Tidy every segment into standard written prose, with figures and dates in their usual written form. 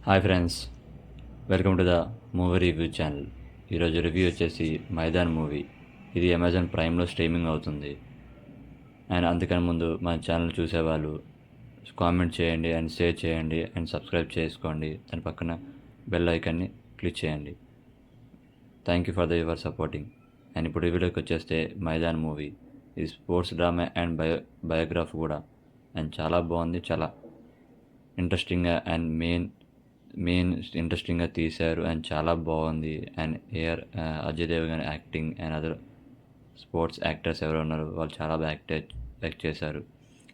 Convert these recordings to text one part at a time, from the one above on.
Hi friends, welcome to the movie review channel. ఈరోజు review వచ్చేసి Maidan movie. ఇది Amazon ప్రైమ్లో streaming అవుతుంది. అండ్ అందుకని ముందు మన ఛానల్ చూసేవాళ్ళు కామెంట్ చేయండి అండ్ షేర్ చేయండి అండ్ సబ్స్క్రైబ్ చేసుకోండి. దాని పక్కన బెల్ ఐకాన్ని క్లిక్ చేయండి. Thank you for your supporting. And ఇప్పుడు రివ్యూలోకి వచ్చేస్తే మైదాన్ మూవీ ఇది స్పోర్ట్స్ డ్రామా అండ్ బయోగ్రఫీ కూడా. అండ్ చాలా బాగుంది, చాలా ఇంట్రెస్టింగ్గా అండ్ మెయిన్ ఇంట్రెస్టింగ్గా తీశారు అండ్ చాలా బాగుంది. And Ajay Devgan acting and other sports actors ఎవరు ఉన్నారు వాళ్ళు చాలా బాగా యాక్ట్ చేశారు.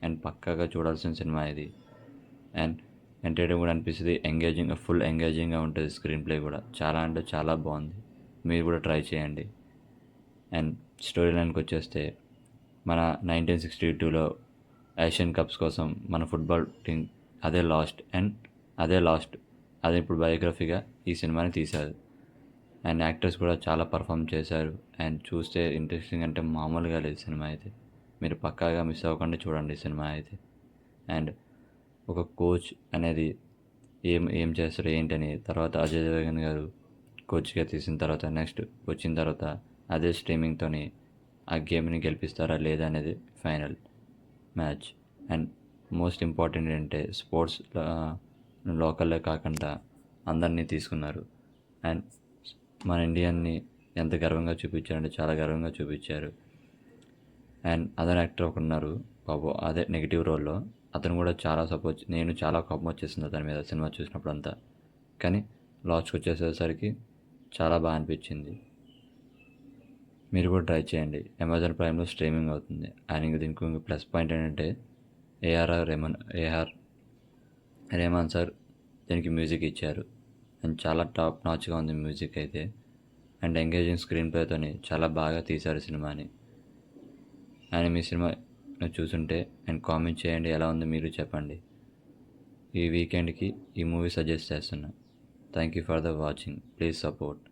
అండ్ పక్కాగా చూడాల్సిన సినిమా ఇది. అండ్ ఎంటర్టైన్ కూడా అనిపిస్తుంది, ఫుల్ ఎంగేజింగ్గా ఉంటుంది. స్క్రీన్ ప్లే కూడా చాలా అంటే చాలా బాగుంది. మీరు కూడా ట్రై చేయండి. అండ్ స్టోరీ లైన్కి వచ్చేస్తే మన 1962లో ఏషియన్ కప్స్ కోసం మన ఫుట్బాల్ టీం అదే లాస్ట్ అదే ఇప్పుడు బయోగ్రఫీగా ఈ సినిమాని తీశారు. అండ్ యాక్టర్స్ కూడా చాలా పర్ఫామ్ చేశారు. అండ్ చూస్తే ఇంట్రెస్టింగ్ అంటే మామూలుగా లేదు సినిమా అయితే. మీరు పక్కాగా మిస్ అవ్వకుండా చూడండి సినిమా అయితే. అండ్ ఒక కోచ్ అనేది ఏం చేస్తారు ఏంటని తర్వాత అజయ్ దేవగన్ గారు కోచ్గా తీసిన తర్వాత నెక్స్ట్ వచ్చిన తర్వాత అదే స్ట్రీమింగ్తోని ఆ గేమ్ని గెలిపిస్తారా లేదా అనేది final match. And most important ఏంటంటే స్పోర్ట్స్ లోకల్లే కాకుండా అందరినీ తీసుకున్నారు. అండ్ మన ఇండియన్ని ఎంత గర్వంగా చూపించారంటే చాలా గర్వంగా చూపించారు. అండ్ అదర్ యాక్టర్ ఒకరు ఉన్నారు బాబు, అదే నెగిటివ్ రోల్లో అతను కూడా చాలా నేను చాలా కోపం వచ్చేసింది అతని మీద సినిమా చూసినప్పుడు అంతా. కానీ లాస్ట్కి వచ్చేసేసరికి చాలా బాగా అనిపించింది. మీరు కూడా ట్రై చేయండి. అమెజాన్ ప్రైమ్లో స్ట్రీమింగ్ అవుతుంది. అండ్ దీనికి ప్లస్ పాయింట్ ఏంటంటే ఏఆర్ రెహమాన్ సార్ దీనికి మ్యూజిక్ ఇచ్చారు. అండ్ చాలా టాప్ నాచ్గా ఉంది మ్యూజిక్ అయితే. అండ్ ఎంగేజింగ్ స్క్రీన్ ప్లేతోని చాలా బాగా తీశారు సినిమాని. అండ్ మీ సినిమా చూసుంటే అండ్ కామెంట్ చేయండి, ఎలా ఉంది మీరు చెప్పండి. ఈ వీకెండ్కి ఈ మూవీ సజెస్ట్ చేస్తున్నా. Thank you for the watching. Please support.